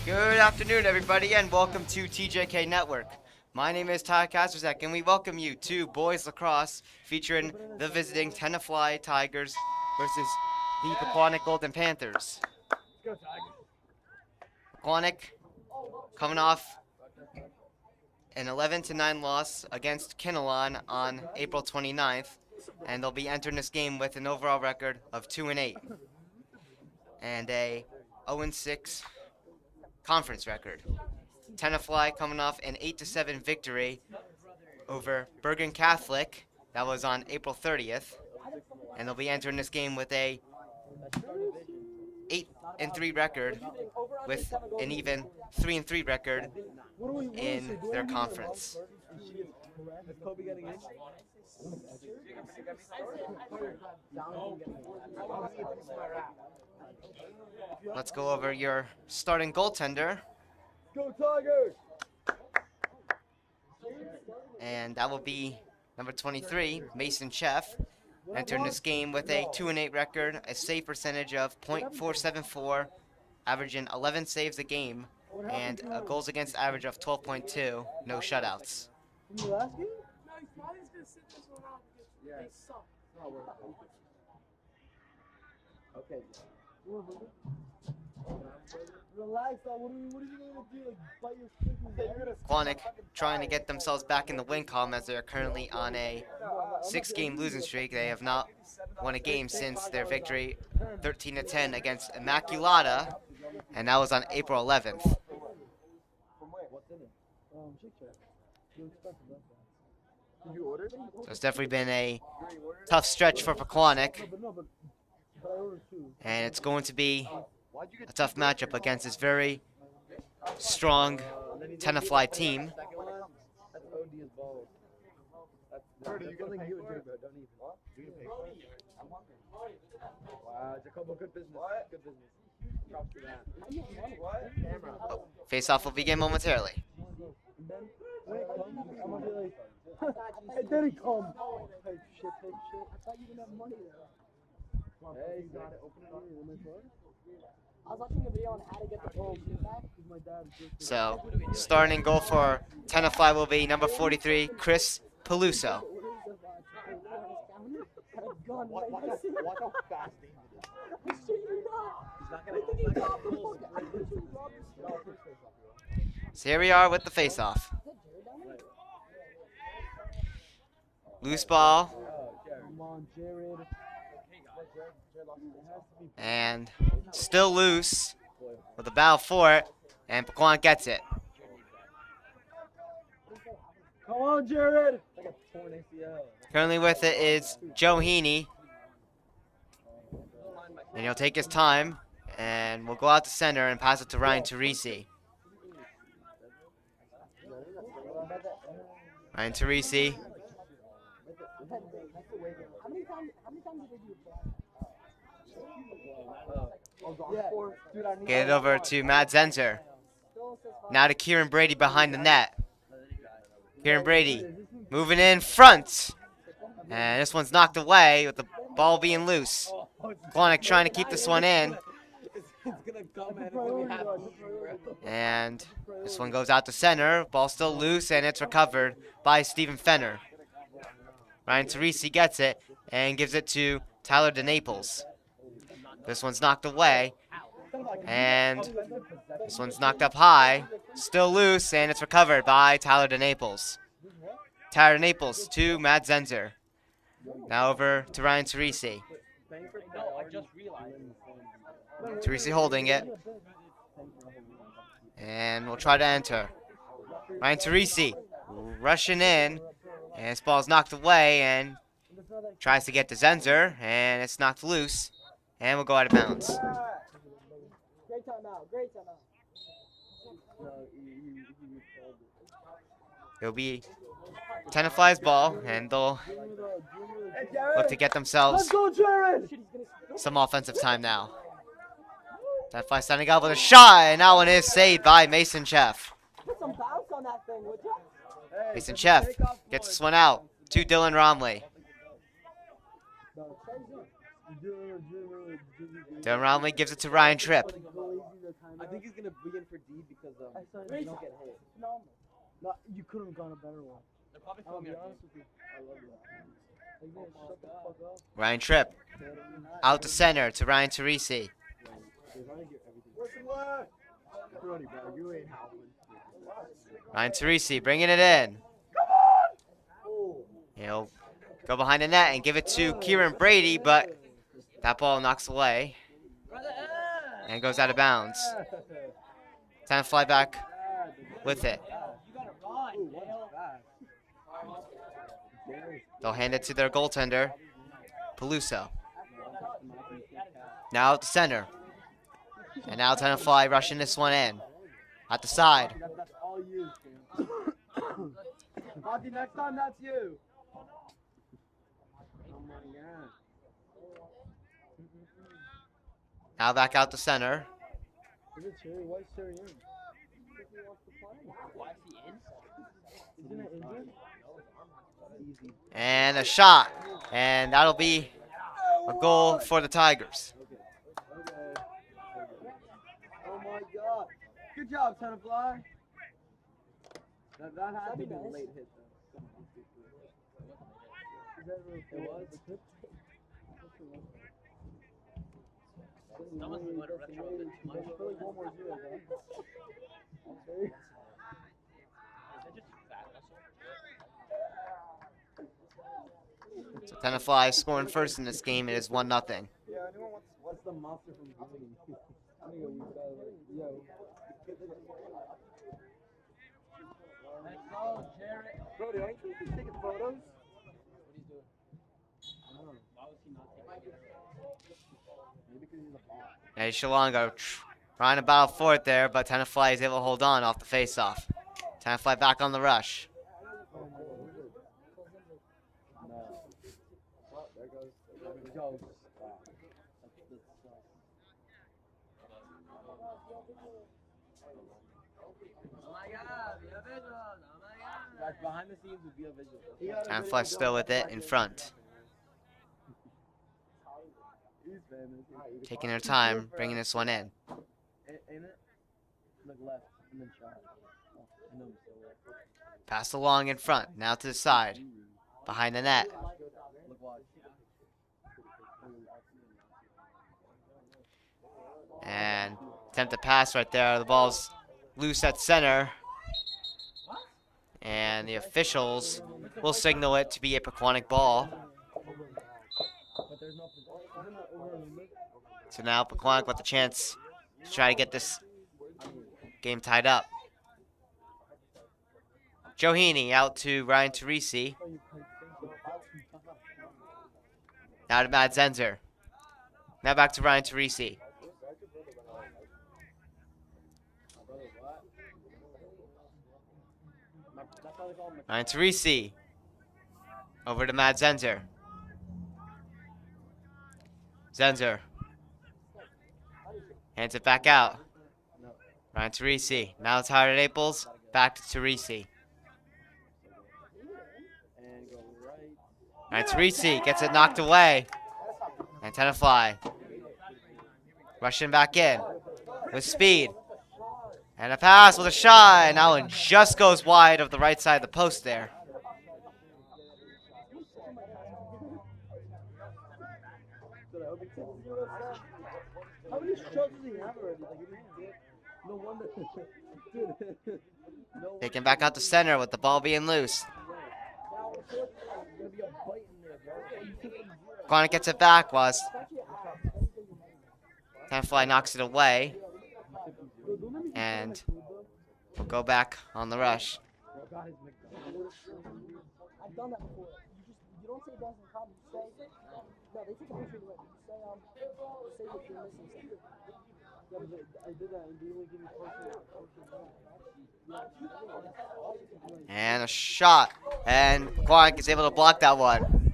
Good afternoon, everybody, and welcome to TJK Network. My name is Ty Kasterzak, and we welcome you to Boys Lacrosse, featuring the visiting Tenafly Tigers versus the Pequannock Golden Panthers. Pequannock coming off an 11-9 loss against Kinnelon on April 29th, and they'll be entering this game with an overall record of 2-8 and a 0-6 conference record. Tenafly coming off an 8-7 victory over Bergen Catholic. That was on April 30th. And they'll be entering this game with a 8-3 record with an even 3-3 record in their conference. Let's go over your starting goaltender. Go Tigers! And that will be number 23, Mason Chef, entering this game with a 2-8 record, a save percentage of .474, averaging 11 saves a game, and a goals against average of 12.2, no shutouts. From the last game? No, he's probably just gonna sit this one out because they suck. Okay. Relax, what are you gonna do? Like, bite your stick? Pequannock trying to get themselves back in the win column as they are currently on a 6-game losing streak. They have not won a game since their victory 13-10 against Immaculata, and that was on April 11th. So it's definitely been a tough stretch for Pequannock, and it's going to be a tough matchup against this very strong Tenafly team. Face-off will begin momentarily. It didn't come. Take shit. I thought you didn't have money there. Hey, you got it. Open it up. I was watching a video on how to get the goal back because my dad just... So, starting goal for Tenafly will be number 43, Chris Peluso. Watch how fast So here we are with the face-off. Loose ball. And still loose with a battle for it, and Pequannock gets it. Come on, Jared! Currently with it is Joe Heaney, and he'll take his time, and we'll go out to center and pass it to Ryan Teresi. Ryan Teresi. Get it over to Matt Zenzer. Now to Kieran Brady behind the net. Kieran Brady moving in front. And this one's knocked away with the ball being loose. Pequannock trying to keep this one in. And this one goes out to center. Ball still loose, and it's recovered by Stephen Fenner. Ryan Teresi gets it and gives it to Tyler DeNaples. This one's knocked away, and this one's knocked up high. Still loose, and it's recovered by Tyler DeNaples. Tyler DeNaples to Matt Zenzer. Now over to Ryan Teresi. Teresi holding it. And we'll try to enter. Ryan Teresi rushing in, and this ball's knocked away, and tries to get to Zenzer, and it's knocked loose. And we'll go out of bounds. Great timeout. It'll be Tenafly's ball, and they'll look to get themselves some offensive time now. Tenafly standing up with a shot, and that one is saved by Mason Chef. Put some bounce on that thing, would you? Mason Chef gets this one out to Dylan Romley. Dylan Romley gives it to Ryan Tripp. I think he's gonna be in for D because you don't get hit. No, you couldn't have gone a better one. They're probably I'll filming be our honest with you. I love that. Like, man, shut the fuck up. Ryan Tripp out to center to Ryan Teresi. Ryan Teresi bringing it in. He'll go behind the net and give it to Kieran Brady, but that ball knocks away and goes out of bounds. Tenafly back with it. They'll hand it to their goaltender, Peluso. Now at the center. And now Tenafly rushing this one in. At the side. That's all you. Monty, next time that's you. Oh my god. Now back out the center. Is it Cherry? Why is Cherry in? Why is he in? Isn't it injured? And a shot. And that'll be a goal for the Tigers. Okay. Oh my god. Good job, Tenafly. That had to be a late hit though. Is that really It was? Someone's been letting retro a bit too much. I feel like 1 more 0, guys. Okay. Is that just fat muscle? So Tenafly scoring first in this game. It is 1-0. Yeah, anyone what's the monster from Green? Yo. Let's go, Jared. Brody, aren't you taking photos? What are you doing? I don't know. Why was he not taking photos? Maybe because he's a bot. Now Shalongo trying to battle for it there, but Tenafly is able to hold on off the faceoff. Tenafly back on the rush. No. Well, there goes. There goes. Guys, behind the scenes would be a visual. Tenafly still with it in front. He's famous. Taking their time, bringing this one in. Ain't it? Look left and then shot. Oh, I know him so well. Pass along in front, now to the side. Behind the net. Look, watch. And attempt to pass right there. The ball's loose at center. And the officials will signal it to be a Pequannock ball. But there's no isn't that over and under? So now Pequannock with the chance to try to get this game tied up. Johini out to Ryan Teresi. Now to Matt Zenzer. Now back to Ryan Teresi. Ryan Teresi. Over to Matt Zenzer. Zenzer. Hands it back out. Ryan Teresi. Now it's Howard Naples. Back to Teresi. And go right. Ryan Teresi gets it knocked away. And Tenafly. Rushing back in. With speed. And a pass with a shot. And that one just goes wide of the right side of the post there. How many shots does he have already? Like, no wonder. Dude. No wonder. Taking back out to center with the ball being loose. There's gonna be a bite in there, bro. Pequannock gets it back, was. Tenafly knocks it away. And we'll go back on the rush. I've done that before. You don't say it doesn't come. You say no. They take a picture of it. You say what you're missing. Yeah, but I did that and they only give me partial. And a shot. And Pequannock is able to block that one.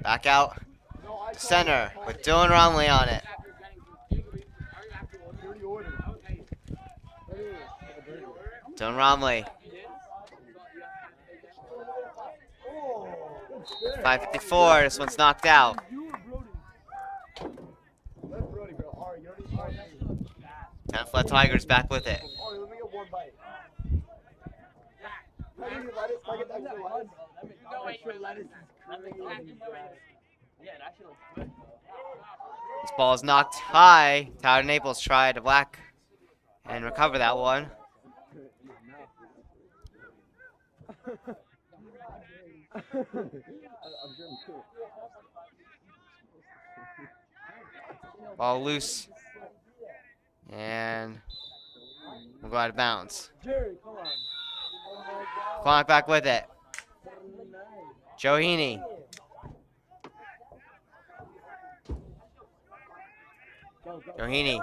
Back out. Center with Dylan Romley on it. Dylan Romley 5:54. This one's knocked out. You or Brody? Let Brody, bro. Alright, you don't need to Tenafly Tigers back with it. Alright, let me get one bite. Can I get lettuce? Can I get extra lettuce? Extra lettuce is crazy. This ball is knocked high. Tyler Naples tried to whack and recover that one. I'm sure I'm cool. Ball loose. And we'll go out of bounds. Jerry, come on. Pequannock back with it. Joe Heaney. Joe Heaney.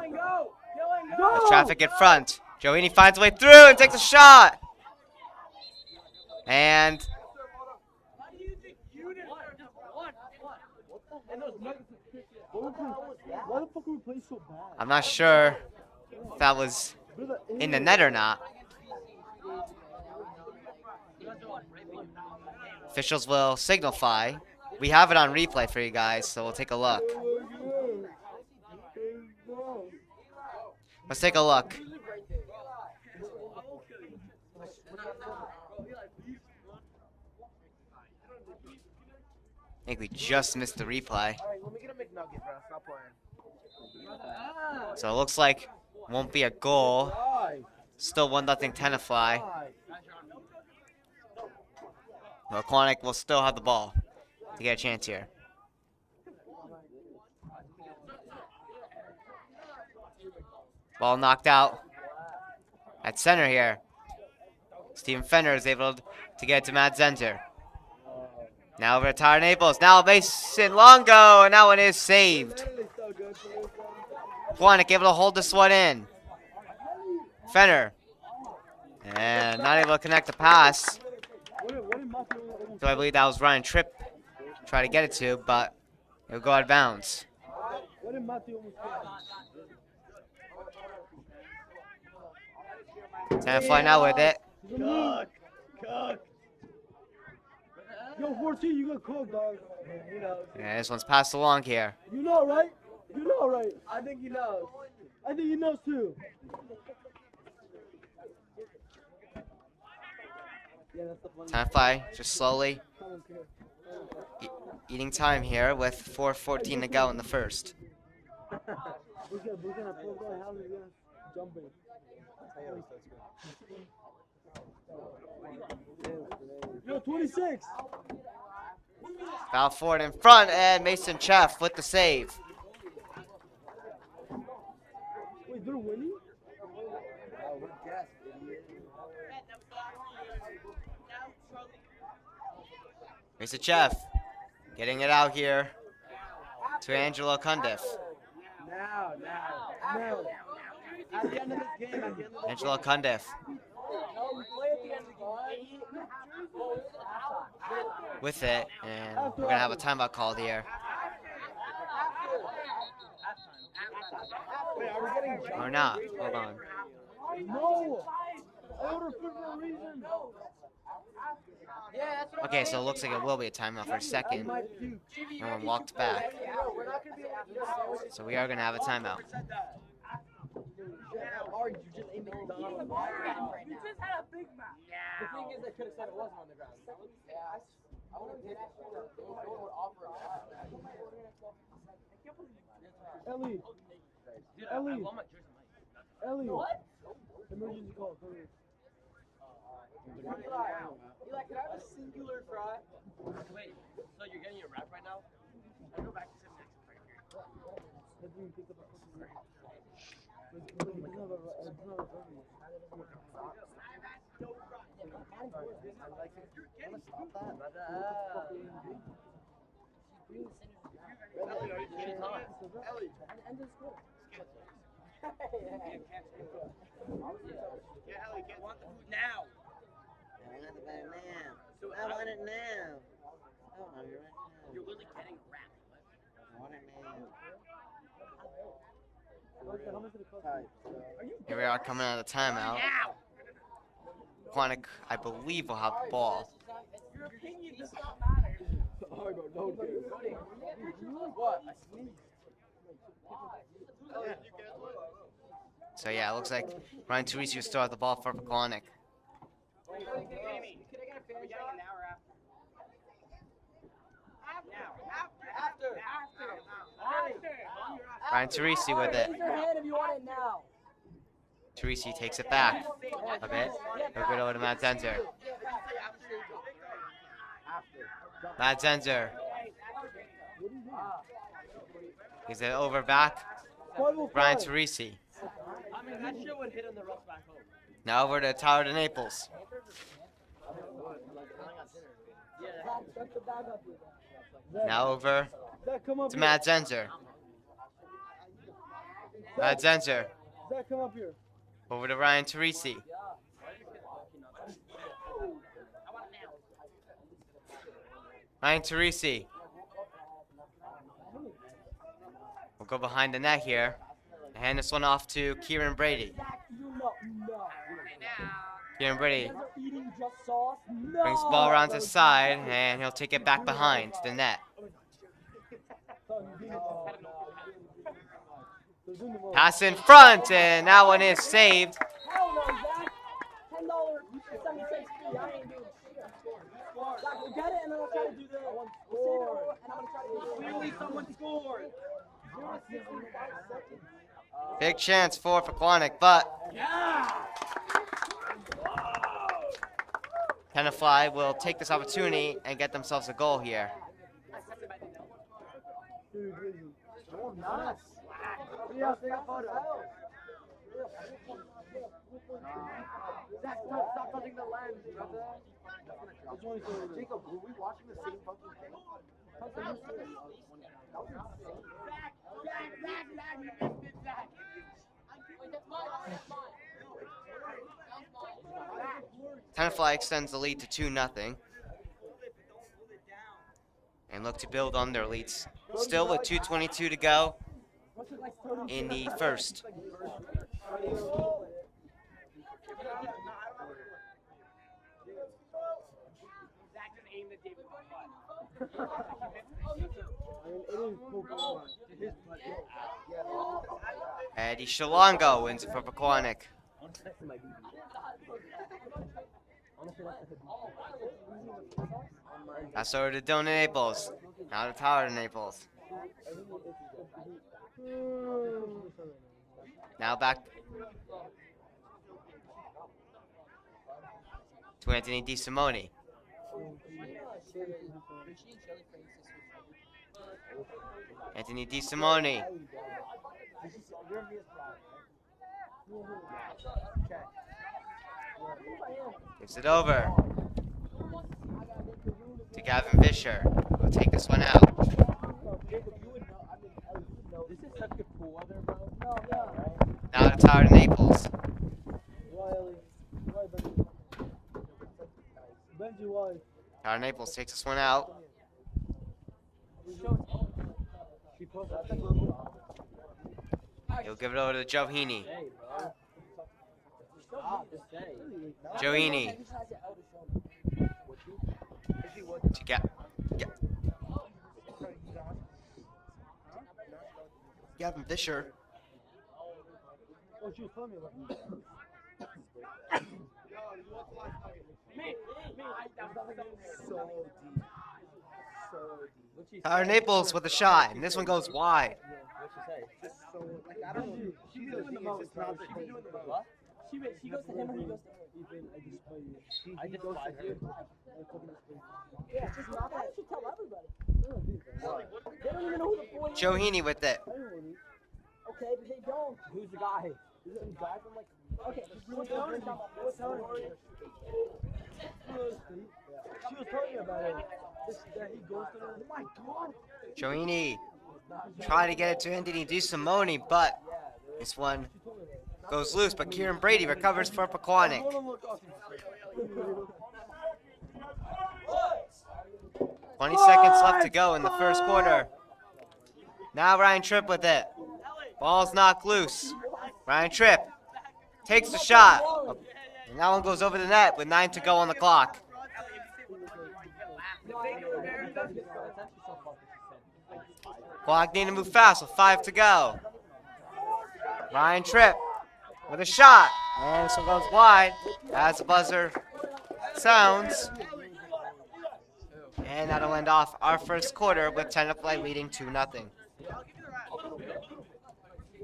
With traffic in front. Joe Heaney finds a way through and takes a shot. And Why the fuck are we playing so bad? I'm not sure if that was in the net or not. Officials will signify. We have it on replay for you guys, so we'll take a look. Let's take a look. I think we just missed the replay. Alright, let me get a McNugget, bro. Stop playing. So it looks like won't be a goal. Why? Still 1-0 Tenafly. Why? Pequannock will still have the ball to get a chance here. Ball knocked out at center here. Steven Fenner is able to get it to Matt Zenter. Now over to Tyler Naples. Now Mason Longo, and that one is saved. Pequannock able to hold this one in. Fenner. And not able to connect the pass. So I believe that was Ryan Tripp trying to get it to, but it'll go out of bounds. Tenafly now with it. Cook. Yo, 14, you got cooked, dog. You know. Yeah, this one's passed along here. You know, right? You know, right? I think he knows. I think he knows too. Tenafly just slowly eating time here with 4:14 to go in the first. Yo, 26. Foul forward in front, and Mason Cheff with the save. Wait, they're winning? Mason Cheff getting it out here to Angelo Cundiff. Now. At the end of this game, Angelo Cundiff with it, and we're going to have a timeout called here. Wait, are we getting Or not. Hold on. No. I ordered food for a reason. Okay, so it looks like it will be a timeout for a second. No one walked back. So we are going to have a timeout. You just ate McDonald's. You just had a Big Mac. The thing is, I could have said it wasn't on the ground. I would have did Ellie. What? Emergency call. Come here. Eli, can I have a singular fry? Wait, so you're getting your wrap right now? I go back to 7 next right here. Yeah, Ellie, get want the food now. I want it now. I want it right now. You're literally getting a wrap. I want it now. Here we are coming out of the timeout. Pequannock, I believe, will have the ball. Your opinion does not matter. Oh, bro, no, dude. What? I sneezed. So yeah, it looks like Ryan Teresi will start the ball for Pequannock. Ryan Teresi with it. Raise your hand if you want it now. Teresi takes it back a bit. He'll get over to Matt Zenzer. Matt Zenzer. Is it over back? Ryan Teresi. I mean, that shit would hit on the rough back home. Now over to Tower to Naples. Now over Zach, come up to here. Matt Zenzer. Matt Zenzer. Zach, come up here. Over to Ryan Teresi. Ryan Teresi. We'll go behind the net here. Hand this one off to Kieran Brady. Kieran Brady brings the ball around to the side, and he'll take it back behind the net. Pass in front, and that one is saved. Hell no, Zach. $10.76 fee. I ain't doing shit. Zach, we'll get it, and then I'll try to do the. We'll save it over, and I'm gonna try to do the. Clearly, someone scored. Big chance for Pequannock, but Tenafly will take this opportunity and get themselves a goal here. Yeah, take a photo. Zach, stop touching the lens, brother. Jacob, were we watching the same fucking thing? Tenafly extends the lead to 2-0. And look to build on their leads. Still with 2:22 to go in the first. Eddie Shalongo wins it for Pequannock. That's over to Dona Naples. Now to Tower to Naples. Now back to Anthony DeSimone. Anthony DeSimone. Gives it over to Gavin Fisher. We'll take this one out. This is such a cool weather, bro. Now to Tower to Naples. Tower to Naples takes this one out. He'll give it over to Joe Heaney. Joe Heaney. To Gavin Fisher. Oh, she was telling me about Tower Naples with a shot, and this one goes wide. I don't know. She's doing the most. She's doing the most. She goes to him or he goes to her? I despise you. Yeah, just not that. You should tell everybody. They don't even know who the boy is. Joe Heaney with it. Okay, but they don't. Who's the guy? Is it the guy from like? Okay, what's Tony? What's Tony? She was telling me about it. That he goes to her. Oh my god! Joe Heaney try to get it to Anthony DeSimone, but this one goes loose. But Kieran Brady recovers for Pequannock. 20 seconds left to go in the first quarter. Now Ryan Tripp with it. Ball's knocked loose. Ryan Tripp takes the shot. And that one goes over the net with 9 to go on the clock. Clock need to move fast with 5 to go. Ryan Tripp with a shot. And this one goes wide as the buzzer sounds. And that'll end off our first quarter with Tenafly leading 2-0.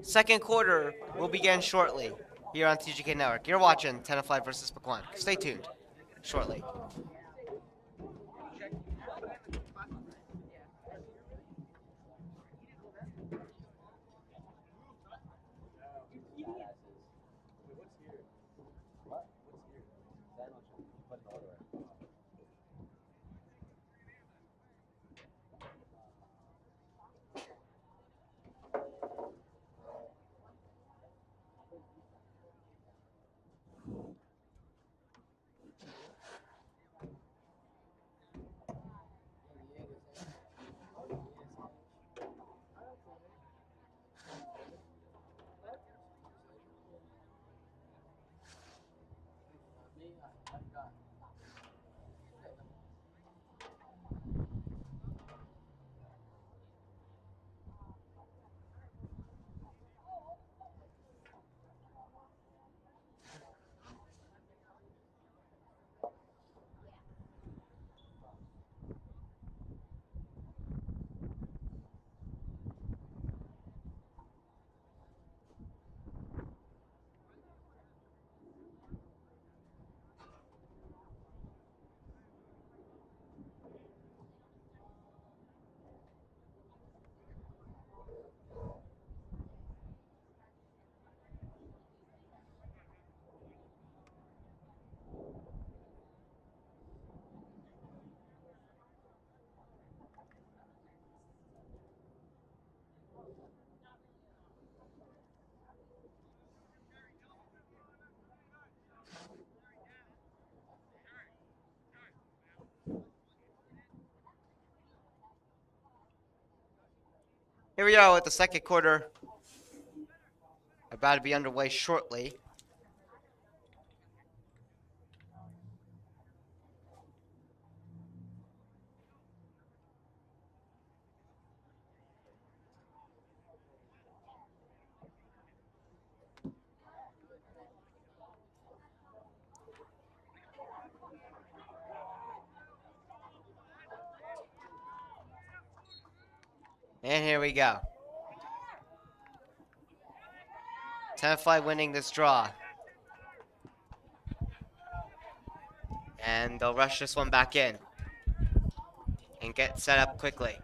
Second quarter will begin shortly here on TJK Network. You're watching Tenafly versus Pequannock. Stay tuned shortly. Here we are with the second quarter about to be underway shortly. And here we go. Tenafly winning this draw. And they'll rush this one back in and get set up quickly.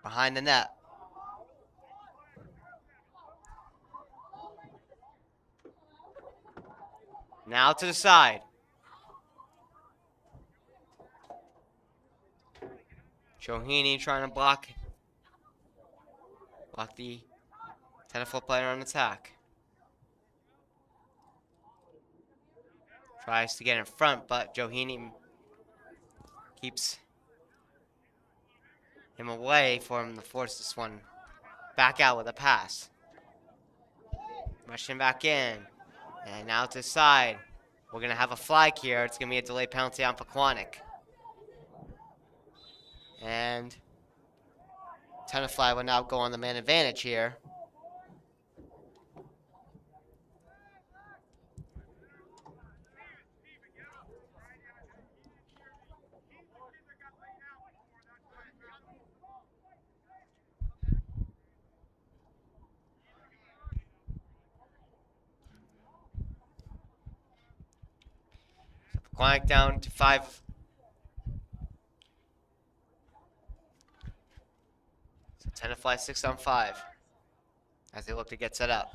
Behind the net. Now to the side. Johini trying to block the Tenafly player on attack. Tries to get in front, but Johini keeps him away for him to force this one back out with a pass. Rushing back in. And now to the side. We're going to have a flag here. It's going to be a delay penalty on Pequannock. And Tenafly will now go on the man advantage here. Pequannock down to 5. So Tenafly 6 on 5 as they look to get set up.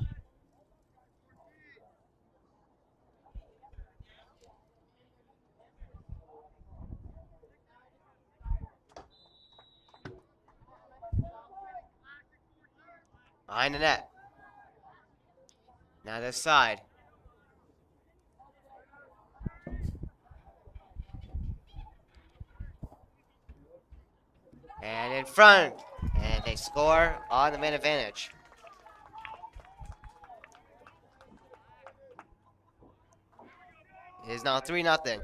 Behind the net. Now this side. And in front. And they score on the man advantage. It is now 3-0.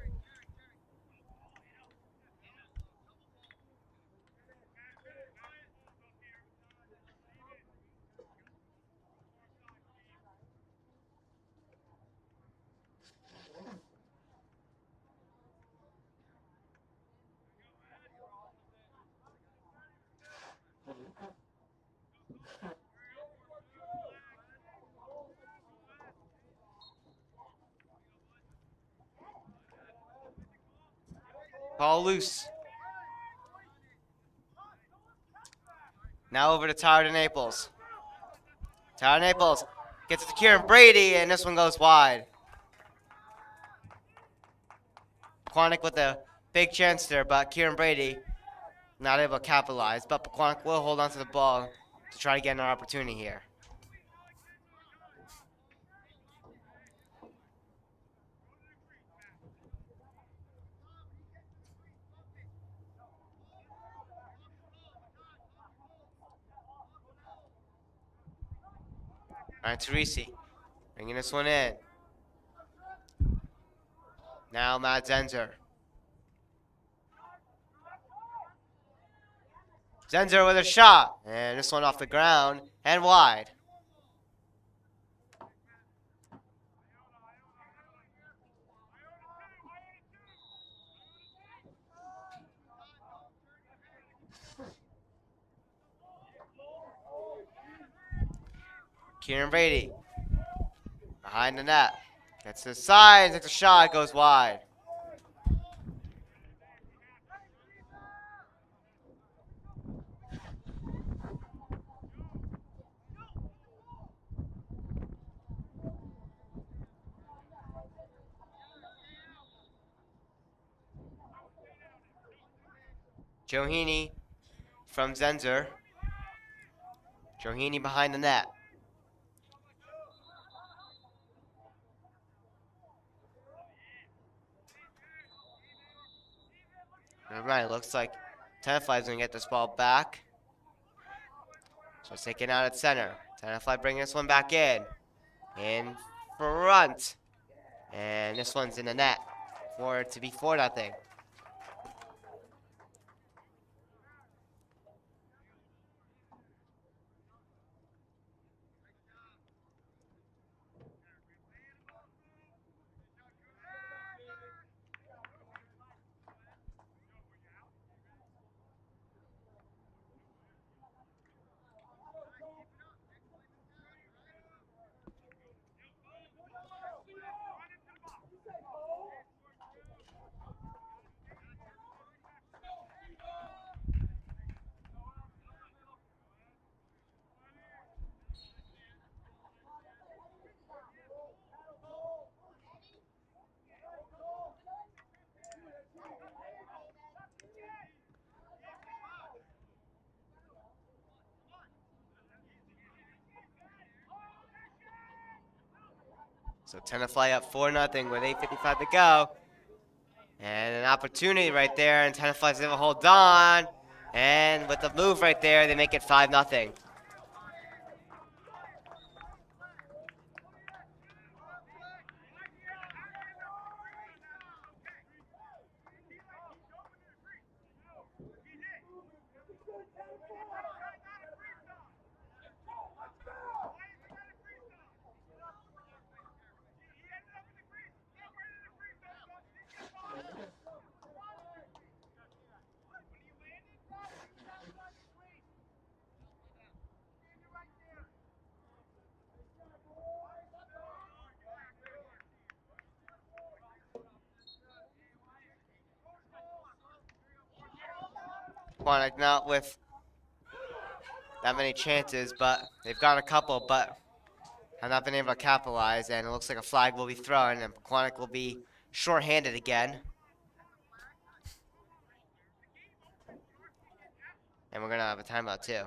Ball loose. Now over to Tyler Naples. Tyler Naples gets it to Kieran Brady, and this one goes wide. Pequannock with a big chance there, but Kieran Brady not able to capitalize. But Pequannock will hold on to the ball to try to get another opportunity here. All right, Teresi bringing this one in. Now Matt Zenzer. Zenzer with a shot. And this one off the ground and wide. Kieran Brady behind the net. Gets to the side, takes a shot, goes wide. Johini from Zenzer. Johini behind the net. All right, looks like Tenafly is going to get this ball back. So it's taken out at center. Tenafly bringing this one back in front. And this one's in the net for it to be 4-0. So Tenafly up 4-0 with 8:55 to go. And an opportunity right there, and Tenafly's able to hold on. And with the move right there, they make it 5-0. Pequannock not with that many chances, but they've got a couple, but have not been able to capitalize, and it looks like a flag will be thrown, and Pequannock will be shorthanded again. And we're going to have a timeout too.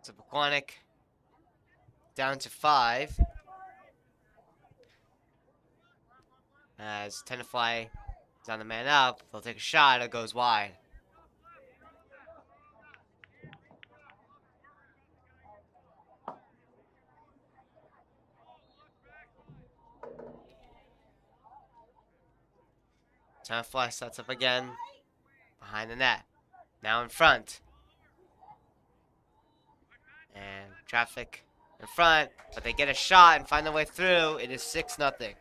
So Pequannock down to 5. As Tenafly is on the man up, they'll take a shot. It goes wide. Tenafly sets up again behind the net. Now in front. And traffic in front, but they get a shot and find their way through. It is 6-0.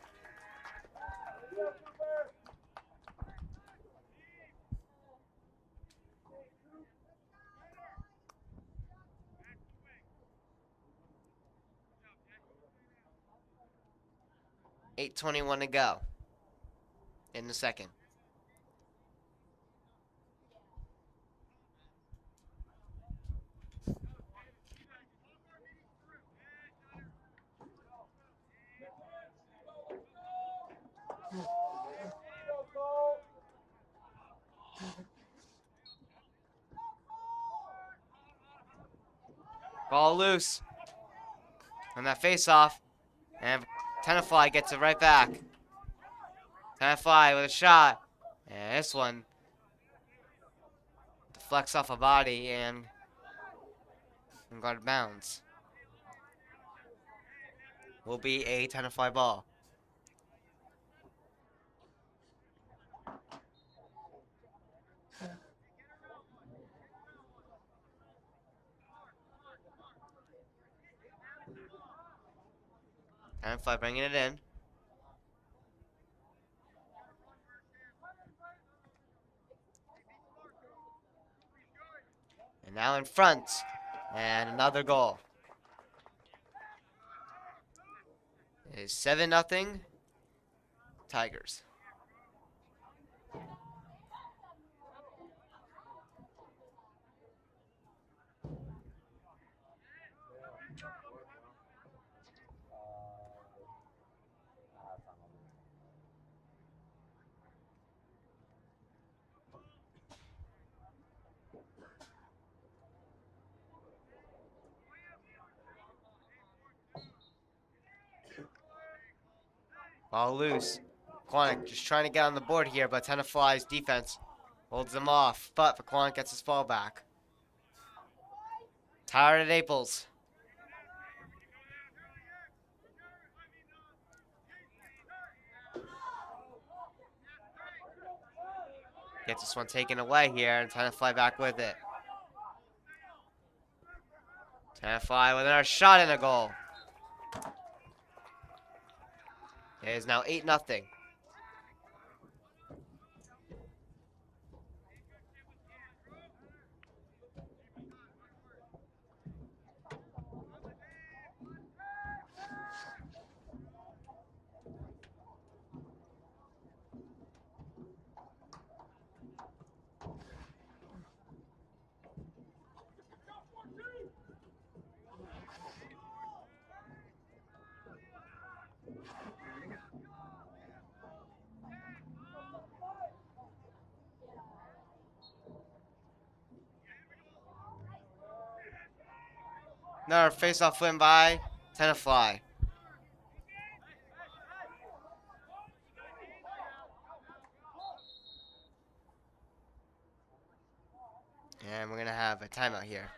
.8:21 to go in the second. Ball loose on that face-off, and Tenafly gets it right back. Tenafly with a shot, and this one deflects off a body and go out of bounds. Will be a Tenafly ball. Tenafly bringing it in. And now in front, and another goal. It is 7-0 Tigers. Ball loose. Pequannock just trying to get on the board here, but Tenafly's defense holds them off. But Pequannock gets his ball back. Tired at Naples. Gets this one taken away here, and Tenafly back with it. Tenafly with another shot and a goal. It is now 8-0. Another face-off win by Tenafly. And we're going to have a timeout here.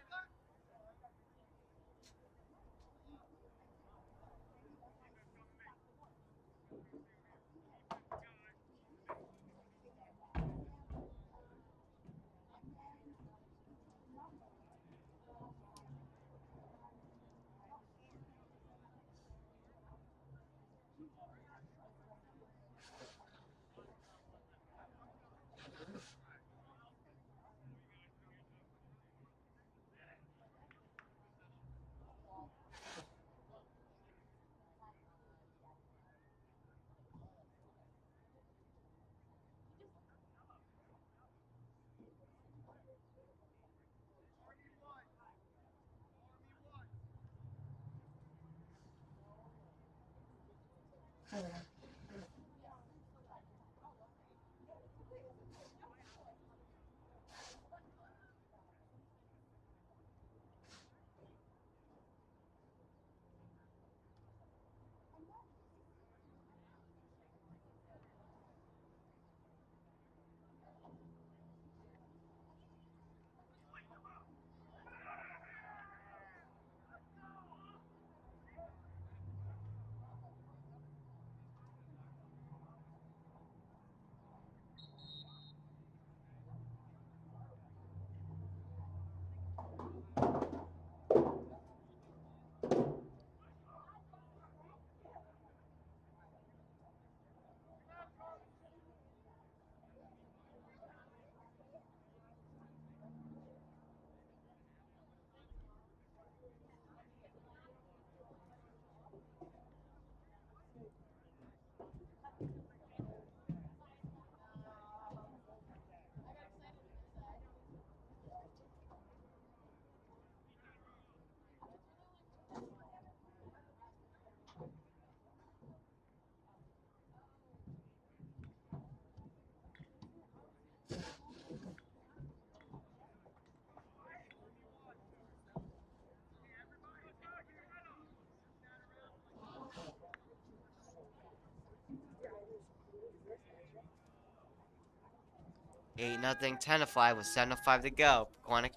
8-0 Tenafly with 7:05 to go. Pequannock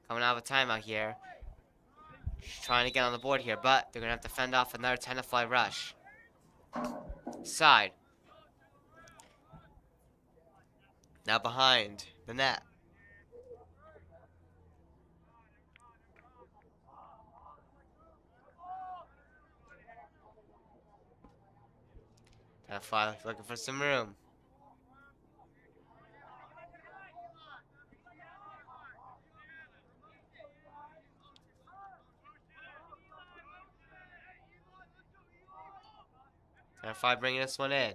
coming out of a timeout here. Trying to get on the board here, but they're going to have to fend off another Tenafly rush. Side. Now behind the net. Tenafly looking for some room. Tenafly bringing this one in.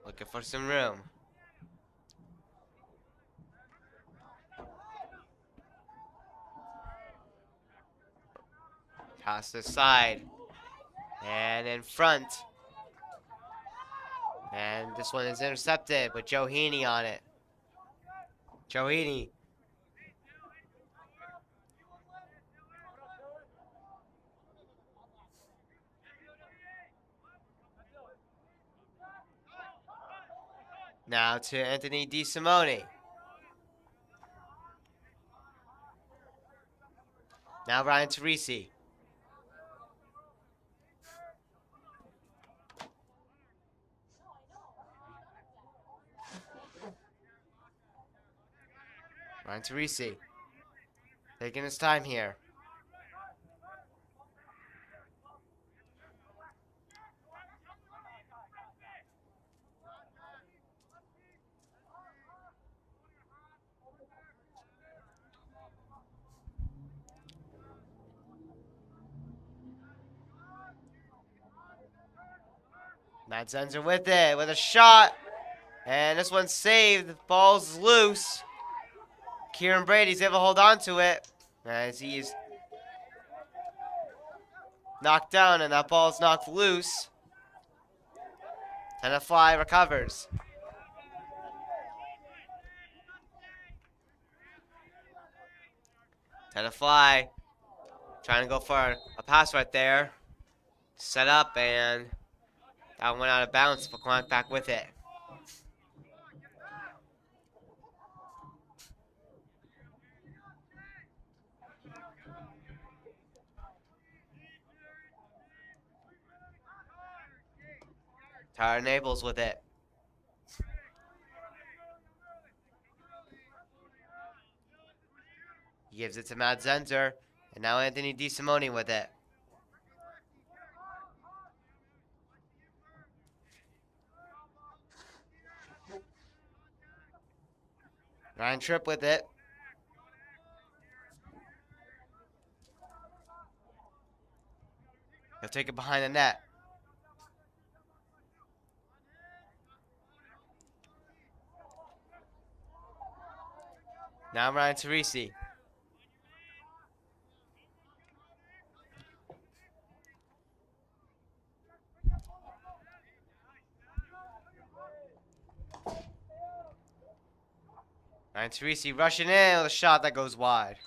Looking for some room. Pass this side. And in front. And this one is intercepted with Joe Heaney on it. Joe Heaney. Now to Anthony DeSimone. Now Ryan Teresi. Ryan Teresi. Taking his time here. Matt Zenzer with it, with a shot. And this one's saved. The ball's loose. Kieran Brady's able to hold on to it as he's knocked down and that ball's knocked loose. Tenafly recovers. Tenafly trying to go for a pass right there. Set up and that one went out of bounds. Pequannock back with it. Tyler Naples with it. He gives it to Matt Zenzer. And now Anthony DeSimone with it. Ryan Tripp with it. He'll take it behind the net. Now Ryan Teresi. Ryan Teresi rushing in with a shot that goes wide.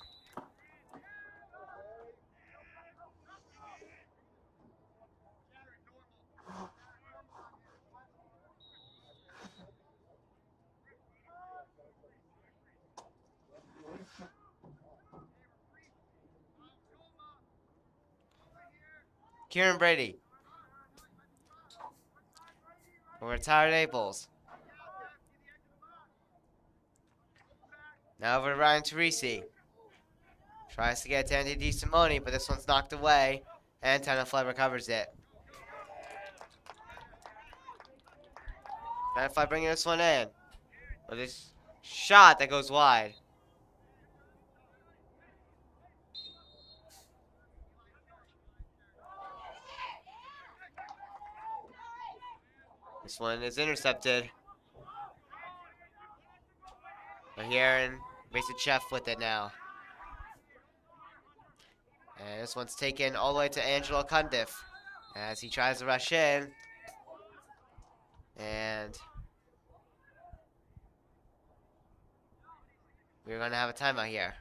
Kieran Brady. Over Tyler Naples. Now over to Ryan Teresi. Tries to get to Anthony DeSimone, but this one's knocked away. And Tenafly recovers it. Tenafly bringing this one in. With this shot that goes wide. This one is intercepted. But here and Mason Chef with it now. And this one's taken all the way to Angelo Cundiff as he tries to rush in. And we're going to have a timeout here.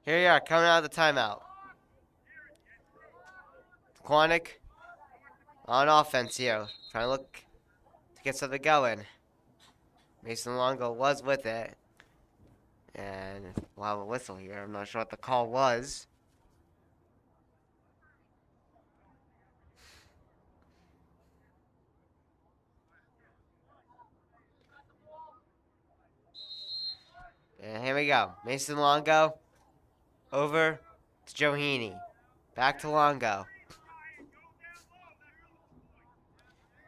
Here you are, coming out of the timeout. Pequannock on offense here. Trying to look to get something going. Mason Longo was with it. And we'll have a whistle here. I'm not sure what the call was. And here we go. Mason Longo over to Johini. Back to Longo.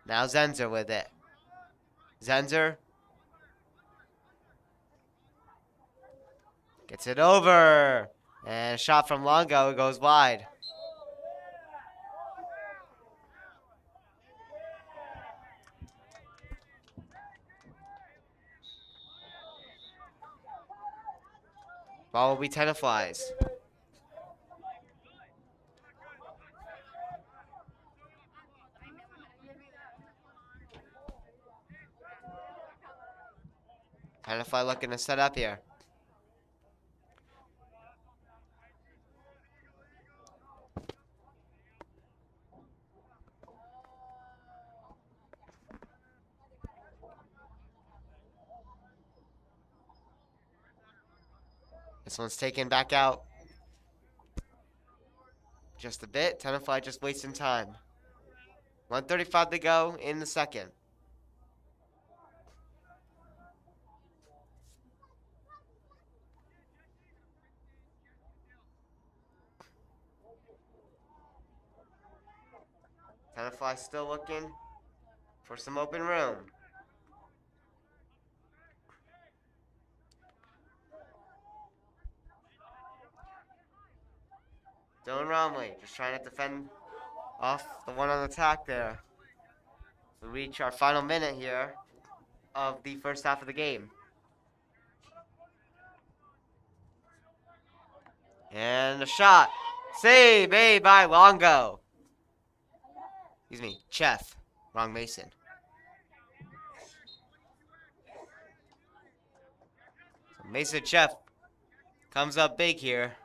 Now Zenzer with it. Zenzer gets it over. And a shot from Longo goes wide. Ball will be Tenafly's. Tenafly looking to set up here. This one's taken back out just a bit. Tenafly just wasting time. 1:35 to go in the second. Tenafly still looking for some open room. Dylan Romley just trying to defend off the one on attack there. We reach our final minute here of the first half of the game. And a shot. Save made by Longo. Excuse me, Chef. Wrong Mason. So Mason Chef comes up big here.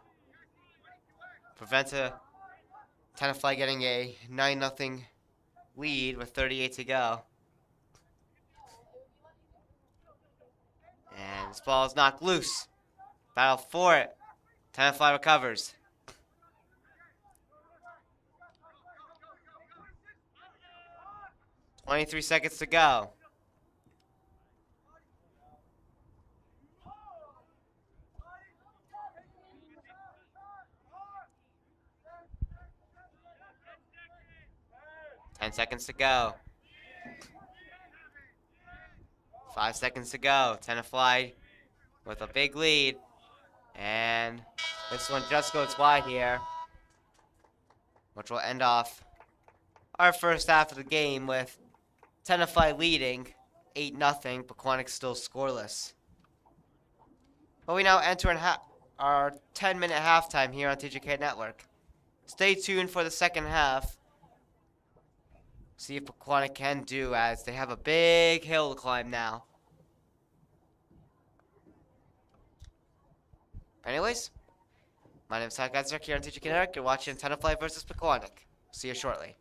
Prevents a Tenafly getting a 9-0 lead with 38 to go. And this ball is knocked loose. Battle for it. Tenafly recovers. "23 seconds to go. "10 seconds to go. 5 seconds to go. Tenafly with a big lead. And this one just goes wide here, which will end off our first half of the game with Tenafly leading 8-0. Pequannock still scoreless. But we now enter in our 10-minute halftime here on TJK Network. Stay tuned for the second half. See if Pequannock can do, as they have a big hill to climb now. Anyways, my name is Todd Getzerk here on TJK Network. You're watching Tenafly versus Pequannock. See you shortly.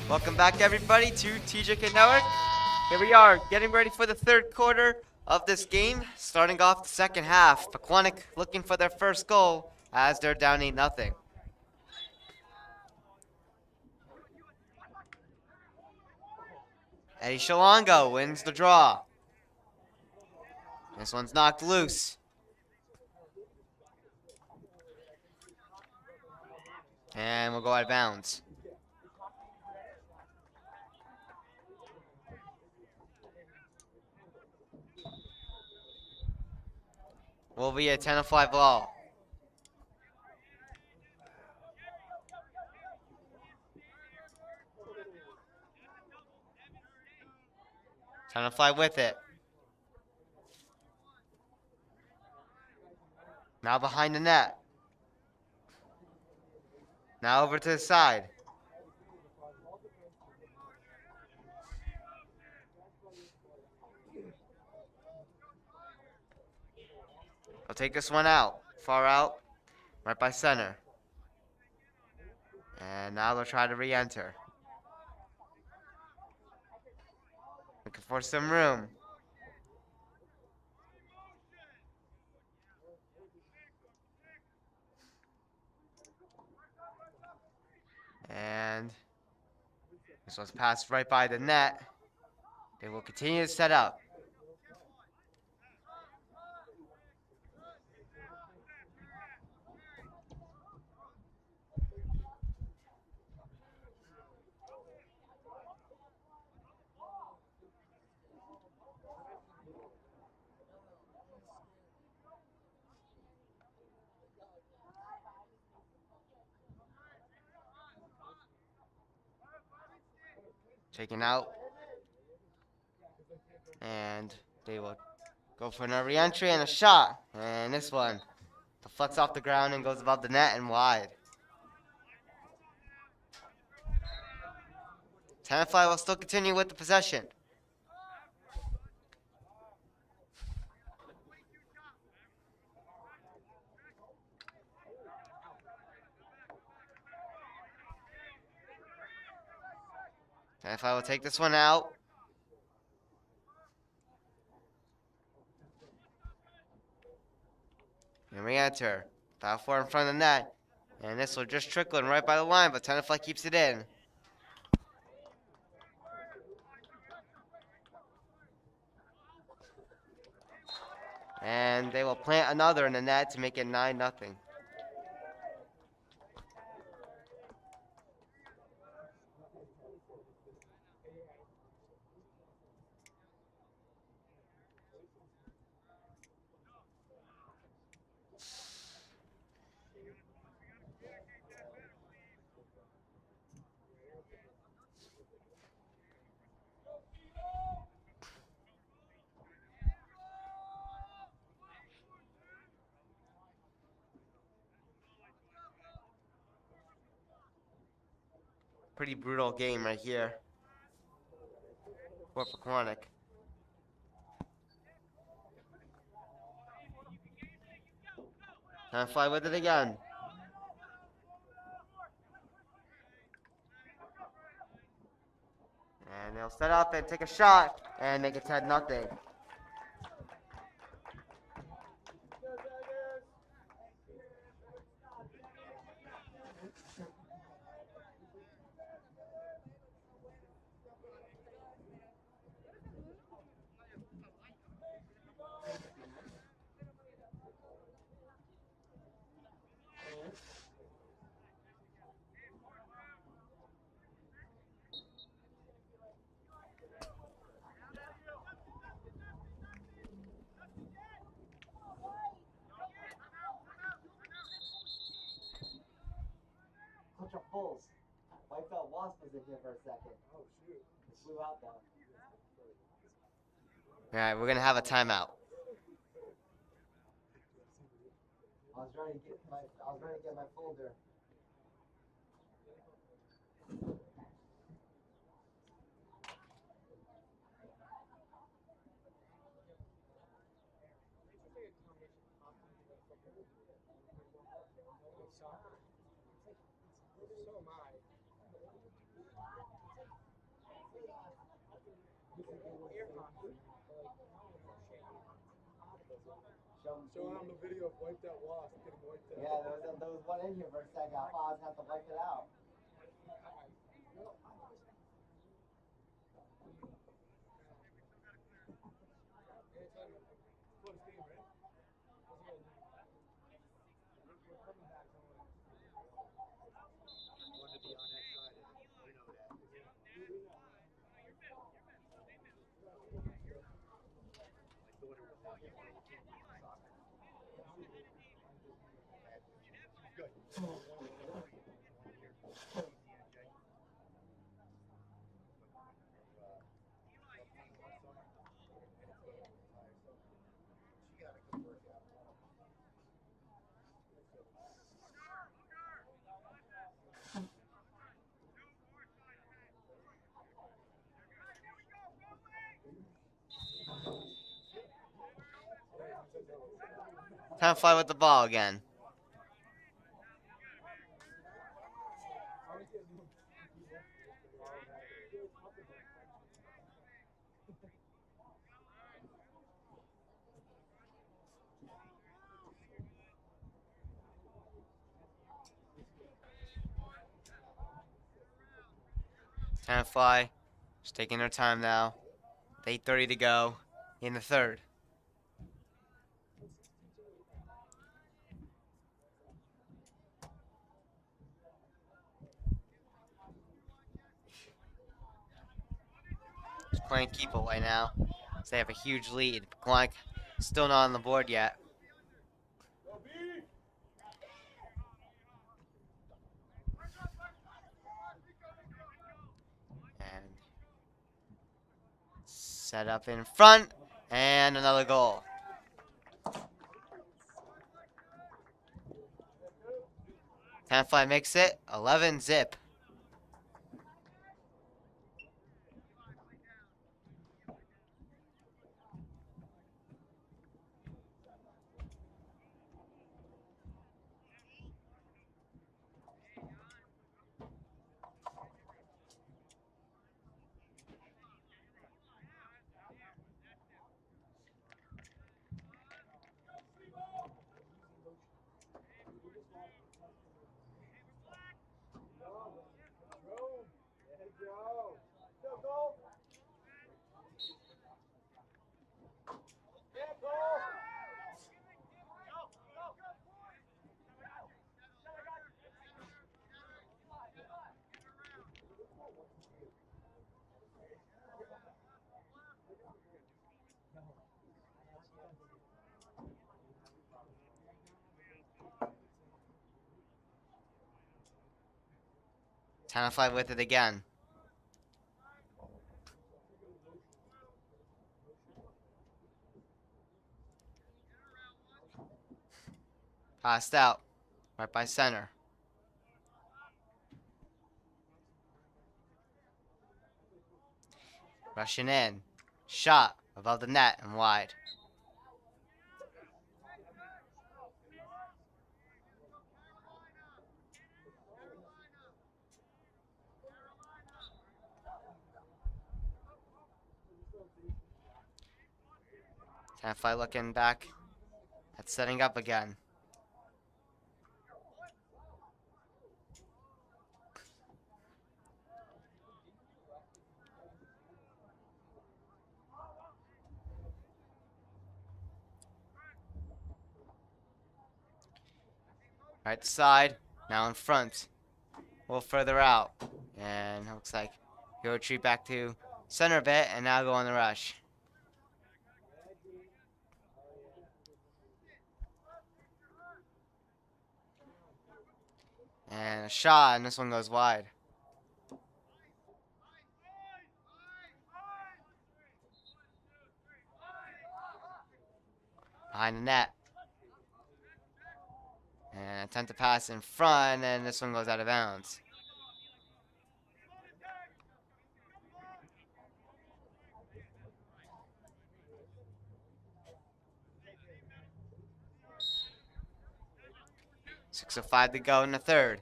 Welcome back, everybody, to TJK Network. Here we are, getting ready for the third quarter of this game. Starting off the second half, Pequannock looking for their first goal as they're down 8-0. Eddie Shalongo wins the draw. This one's knocked loose. And we'll go out of bounds. Will be a Tenafly ball. Tenafly with it. Now behind the net. Now over to the side. They'll take this one out. Far out. Right by center. And now they'll try to re-enter. Looking for some room. And this one's passed right by the net. They will continue to set up. Taken out. And they will go for another re-entry and a shot. And this one deflects off the ground and goes above the net and wide. Tenafly will still continue with the possession. Tenafly will take this one out. And re-enter. Foul four in front of the net. And this will just trickle in right by the line, but Tenafly keeps it in. And they will plant another in the net to make it 9-0. Pretty brutal game right here for Pequannock. Tenafly with it again. And they'll set up and take a shot and make it 10-0. Such a pulse. I felt Wasp was in here for a second. Oh, shoot. It flew out, though. All right, we're going to have a timeout. I was ready to get my folder. Showing him the video of wiped out wasp getting wiped out. Yeah, there was one in here for a second. I thought I was going to have to wipe it out. Tenafly with the ball again. Tenafly just taking their time now. With 8:30 to go in the third. Just playing keep away now. So they have a huge lead. Pequannock still not on the board yet. And set up in front. And another goal. Tenafly makes it 11-zip. Tenafly with it again. Passed out. Right by center. Rushing in. Shot above the net and wide. Tenafly looking back at setting up again. Right side, now in front. A little further out. And looks like he'll retreat back to center a bit and now go on the rush. And a shot, and this one goes wide. Behind the net. And attempt to pass in front, and this one goes out of bounds. .6:05 to go in the third.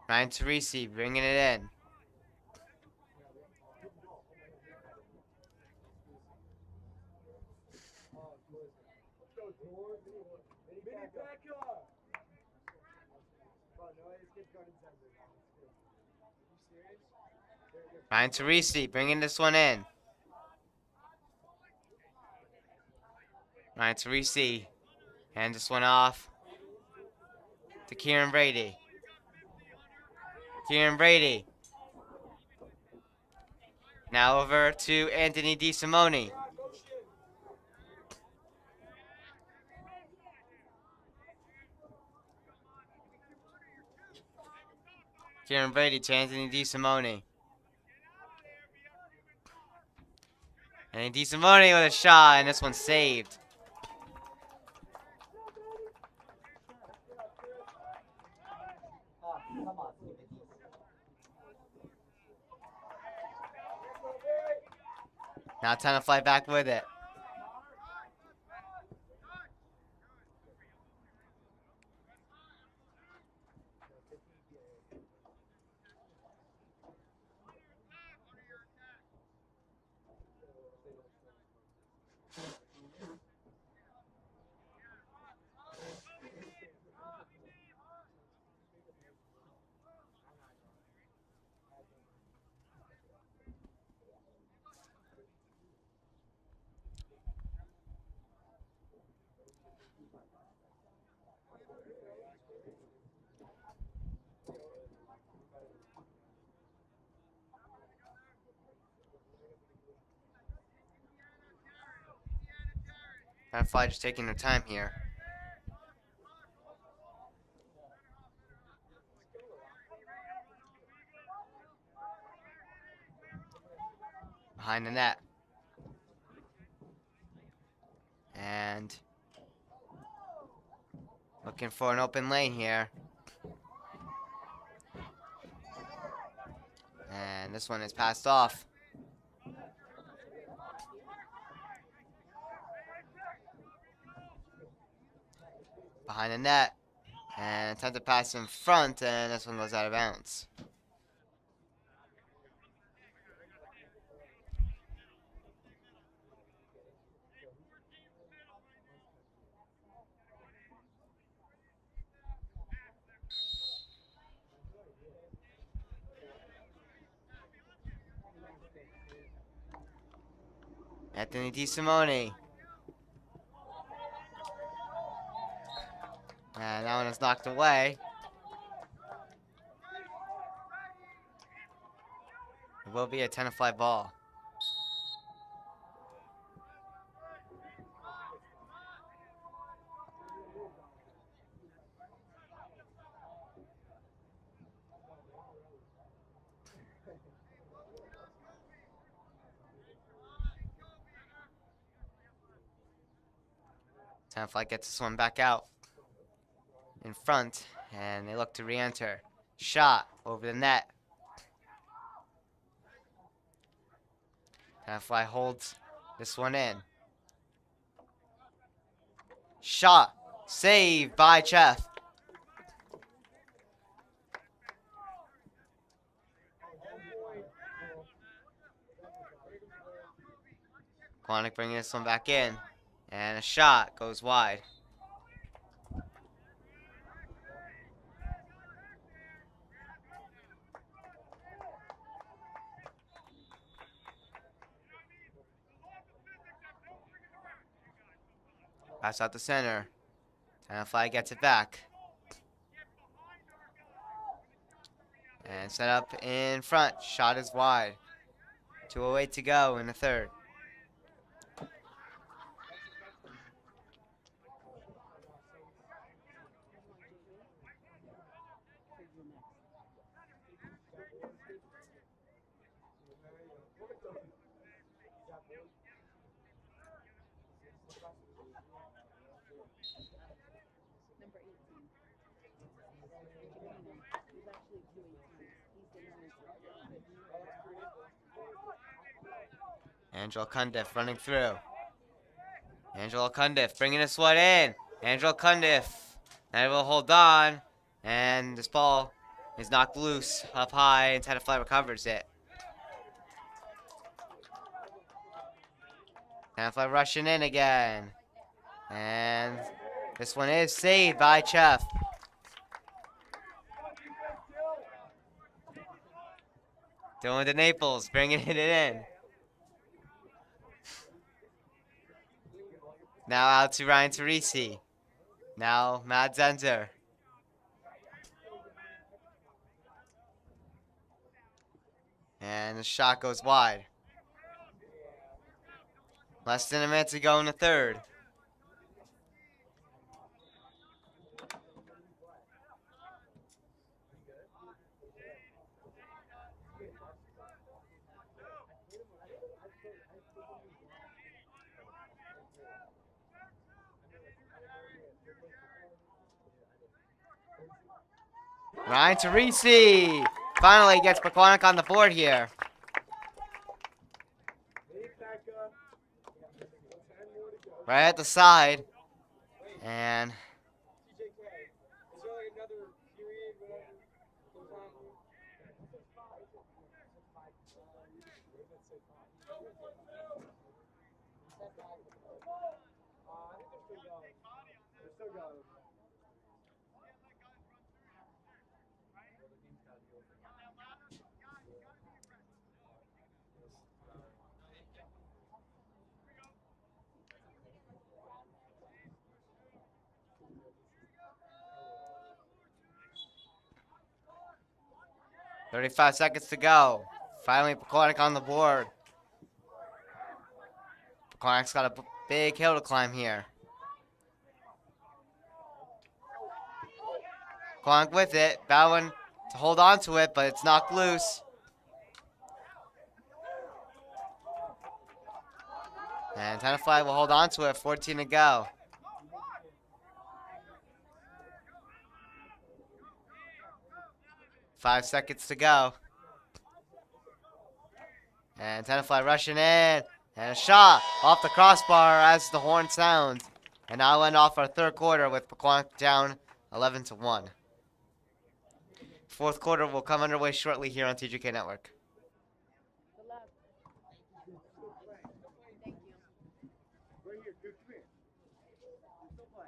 Ryan Teresi bringing it in. Ryan Teresi bringing this one in. Ryan Teresi hand this one off to Kieran Brady. Kieran Brady. Now over to Anthony DeSimone. Kieran Brady to Anthony DeSimone. And DeSimone with a shot, and this one's saved. Now Tenafly back with it. Tenafly just taking their time here. Behind the net. And looking for an open lane here. And this one is passed off. Behind the net. And attempt to pass in front, and this one goes out of bounds. Anthony DeSimone. And that one is knocked away. It will be a Tenafly ball. Tenafly gets this one back out in front, and they look to re-enter. Shot over the net. Tenafly holds this one in. Shot. Saved by Chef. Pequannock bringing this one back in. And a shot goes wide. Pass out the center. Tenafly gets it back. And set up in front. Shot is wide. 2:08 to go in the third. Number 18. He's actually 218. He's the Angelo Cundiff running through. Angelo Cundiff bringing this one in. Angelo Cundiff. Now will hold on. And this ball is knocked loose up high, and Tenafly recovers it. Tenafly rushing in again. And this one is saved by Chef. Going to Naples, bringing it in. Now out to Ryan Teresi. Now Matt Zenzer. And the shot goes wide. Less than a minute to go in the third. Ryan Teresi finally gets Pequannock on the board here. Right at the side. And TJK, is there like another period, whatever, goes on here? I think they're still going. They're still going. 35 seconds to go. Finally, Pequannock on the board. Pequannock's got a big hill to climb here. Pequannock with it, battling to hold on to it, but it's knocked loose. And Tenafly will hold on to it, 14 to go. Five seconds to go. And Tenafly rushing in. And a shot off the crossbar as the horn sounds. And now we'll end off our third quarter with Pequannock down 11 to 1. Fourth quarter will come underway shortly here on TJK Network. Good luck. Thank you. Right here, dude, come here. Still play.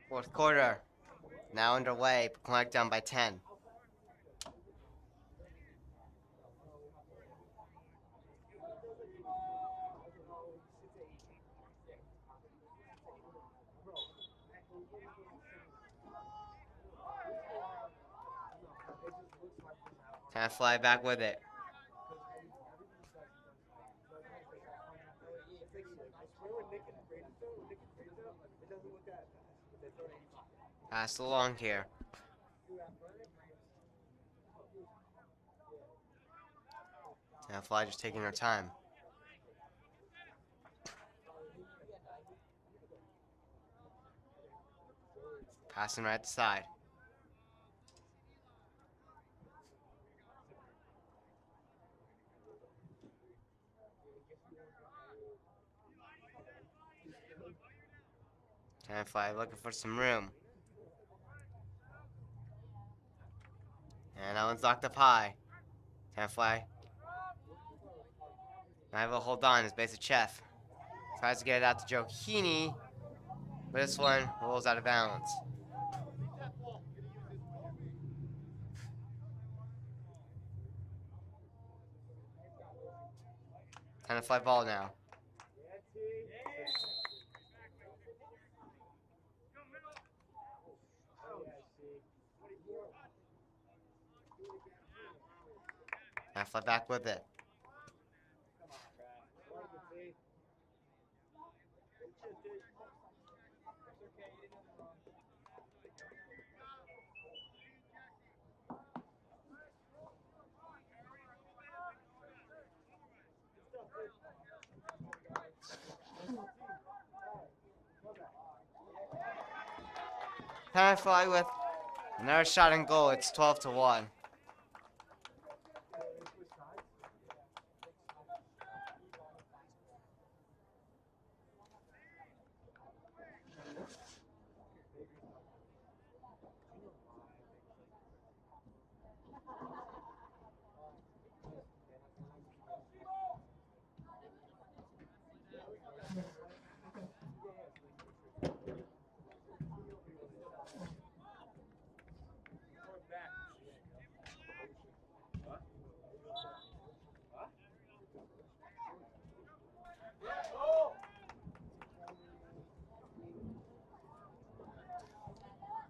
Fourth quarter now underway. Pequannock down by 10. Tenafly back with it. Pass along here. Tenafly just taking her time. Passing right to side. Tenafly looking for some room. And that one's locked up high. Tenafly. I will hold on as basic chef. Tries to get it out to Joe Heaney. But this one rolls out of bounds. Tenafly ball now. Tenafly back with it. Tenafly with another shot and goal. It's 12-1.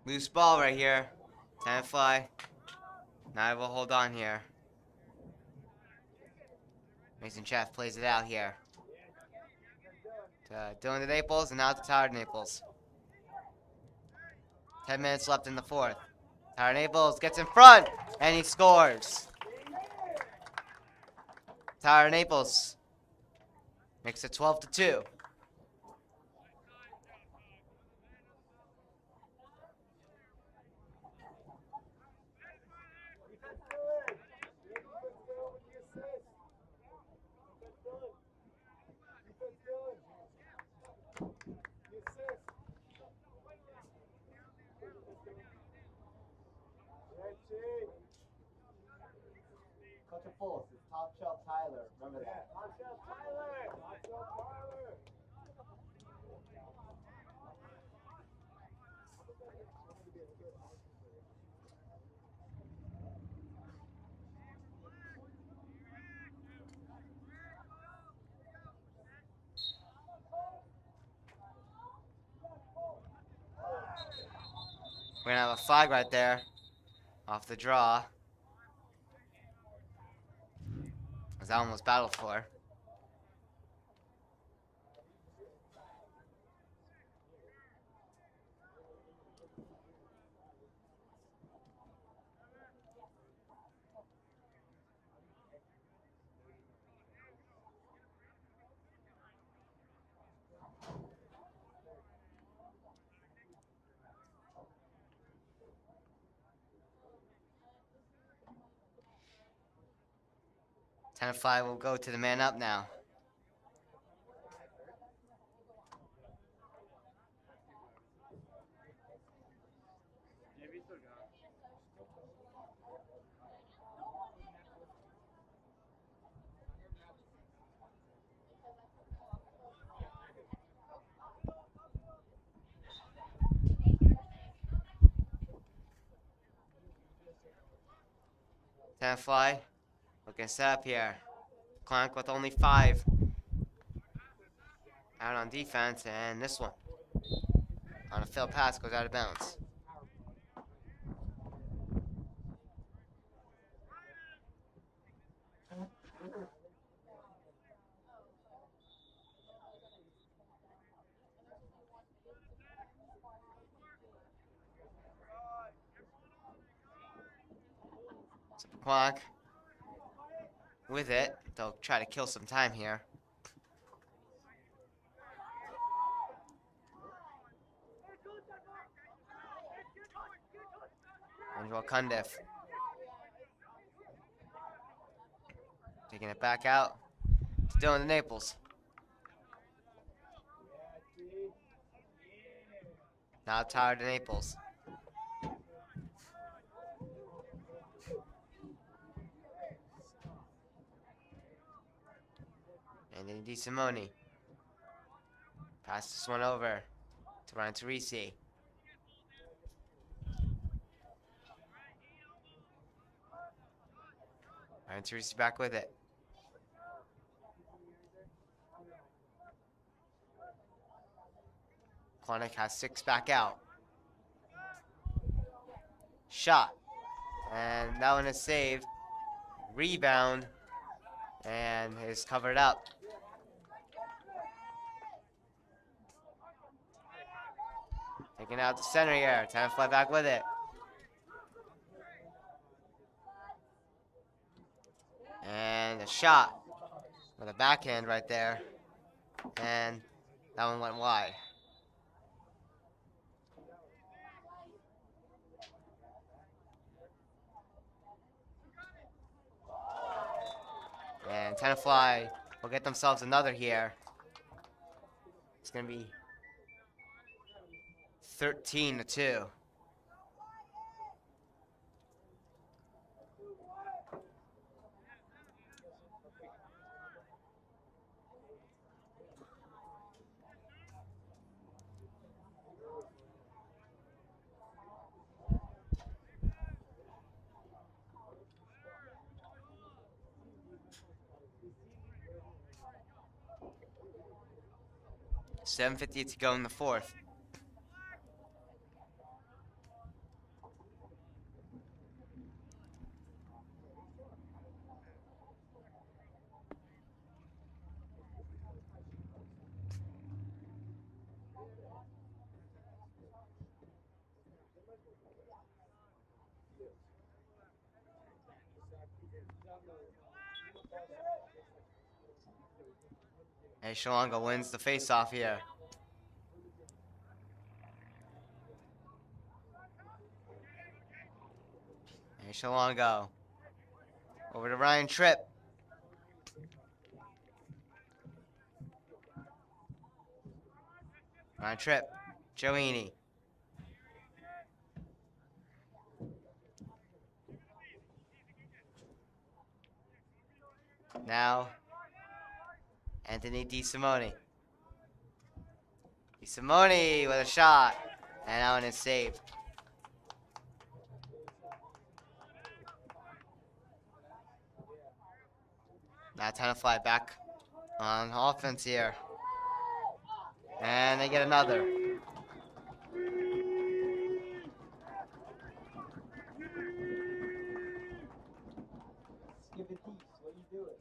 Loose ball right here. Tenafly. Now we'll hold on here. Mason Chaff plays it out here. To Dylan to Naples, and now to Tyler Naples. 10 minutes left in the fourth. Tyler Naples gets in front, and he scores. Tyler Naples makes it 12-2. Coach of Fulls, it's top shelf Tyler. Remember that. Top shelf Tyler. Top shelf Tyler. We're gonna have a flag right there, off the draw. As that one was battled for. Tenafly will go to the man up now. Tenafly looking set up here. Clank with only 5 out on defense, and this one on a failed pass goes out of bounds. So Pequannock with it. They'll try to kill some time here. Angel Cundiff taking it back out. Still in the Naples. Now tired of Naples. And then DeSimone. Pass this one over to Ryan Teresi. Ryan Teresi back with it. Pequannock has 6 back out. Shot. And that one is saved. Rebound. And is covered up. Taking out the center here. Tenafly back with it. And a shot with a backhand right there. And that one went wide. And Tenafly will get themselves another here. It's going to be 13-2. $7:50 to go in the fourth. And Shalonga wins the face-off here. And Shalonga over to Ryan Tripp. Ryan Tripp, Joini. Now, Anthony DeSimone. DeSimone with a shot. And that one is saved. Now Tenafly back on offense here. And they get another. Give it deep. What you doing?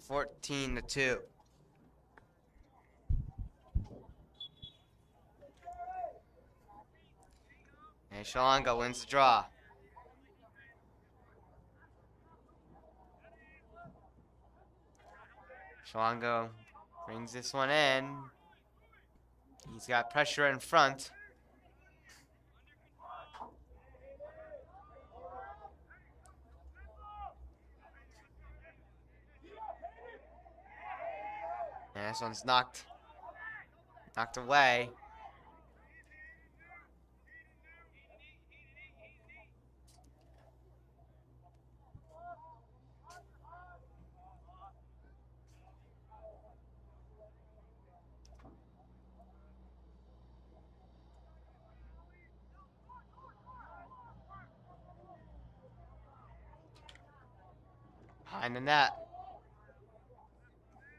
14-2. And Shalonga wins the draw. Shalonga brings this one in. He's got pressure in front. And this one's knocked away. Behind the net.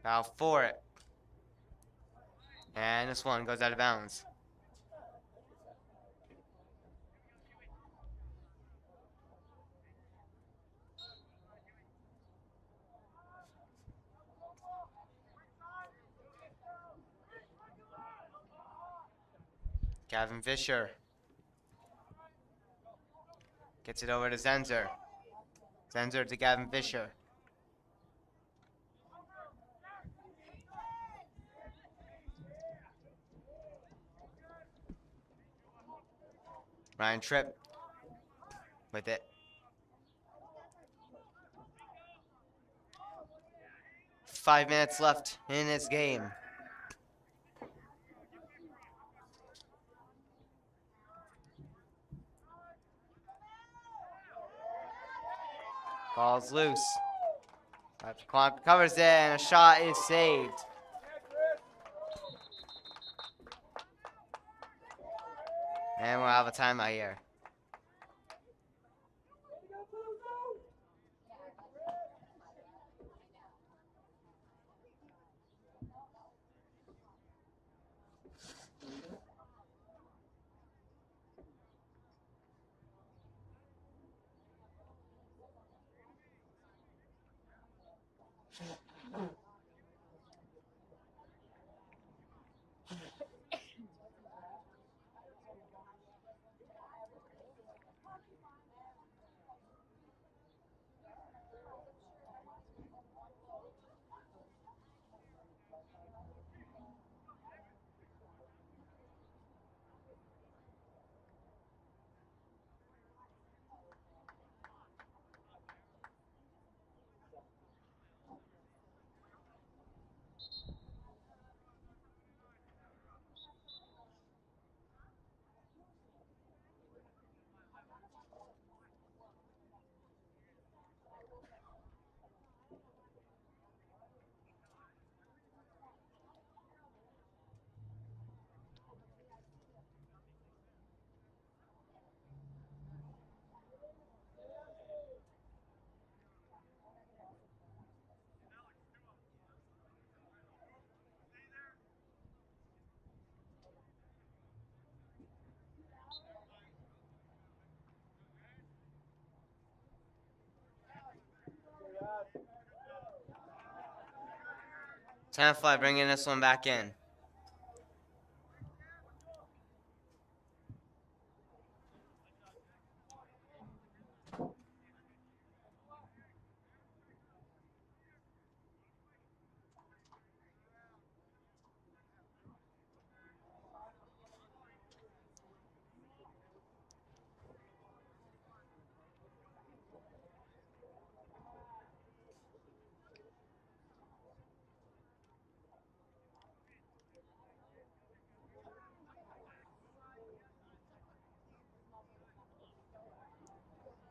Foul for it. And this one goes out of bounds. Gavin Fisher gets it over to Zenzer. Zenzer to Gavin Fisher. Ryan Tripp with it. 5 minutes left in this game. Ball's loose. Pequannock covers it, and a shot is saved. And we'll have a timeout here. Tenafly bringing this one back in.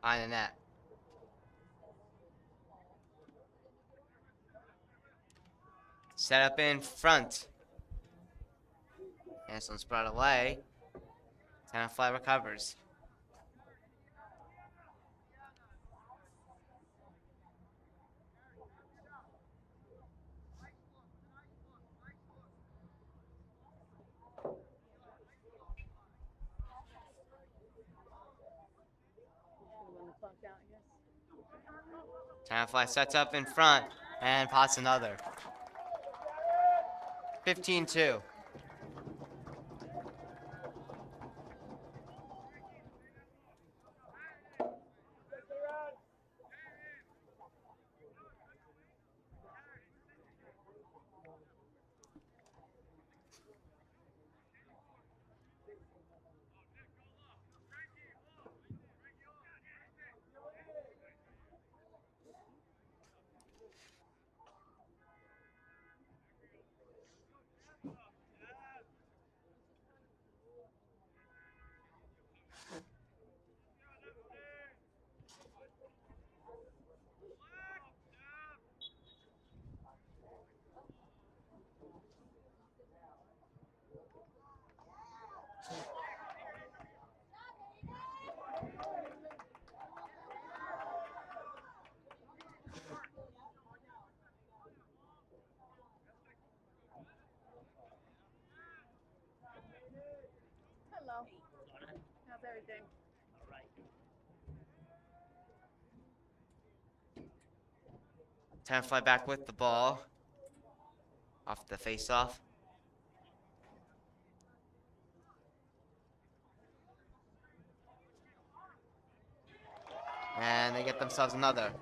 On the net. Set up in front. And this one's brought away. Tenafly recovers. When the clock out, I guess. Tenafly sets up in front and pots another. 15-2. Hello. How's everything? Tenafly back with the ball. Off the face-off. And they get themselves another.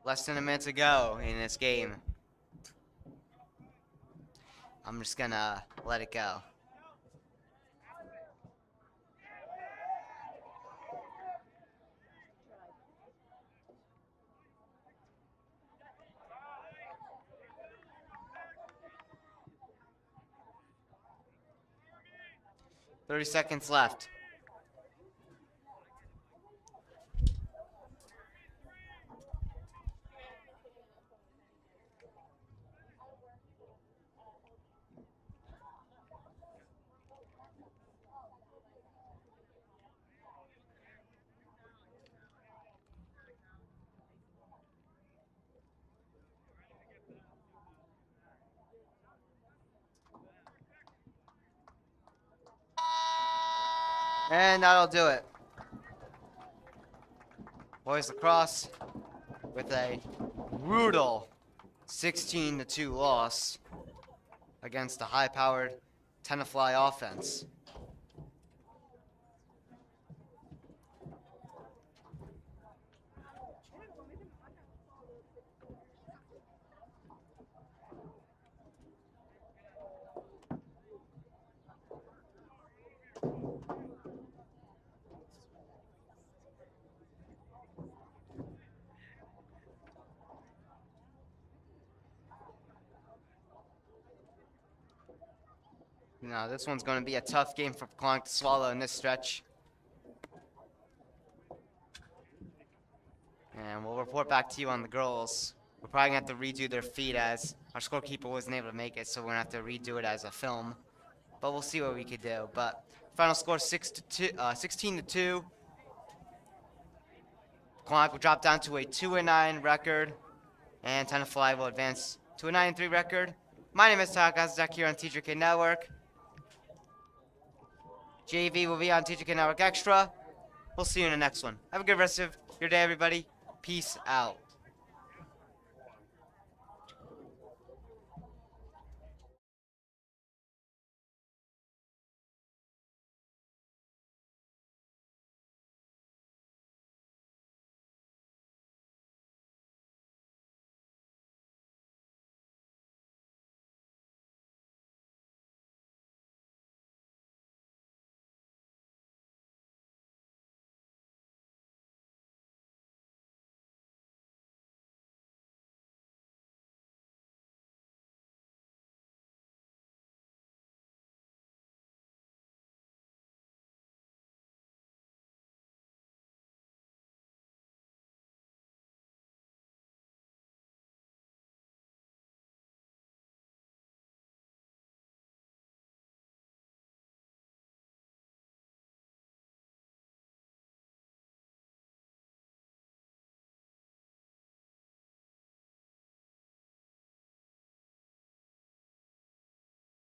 Less than a minute to go in this game. I'm just gonna let it go. "30 seconds left. And that'll do it. Boys lacrosse with a brutal 16-2 loss against a high-powered Tenafly offense. Now, this one's going to be a tough game for Pequannock to swallow in this stretch. And we'll report back to you on the girls. We're probably going to have to redo their feed as our scorekeeper wasn't able to make it, so we're going to have to redo it as a film. But we'll see what we could do. But final score 16-2. Pequannock will drop down to a 2-9 record, and Tenafly will advance to a 9-3 record. My name is TJK here on TJK Network. JV will be on TJK Network Extra. We'll see you in the next one. Have a good rest of your day, everybody. Peace out.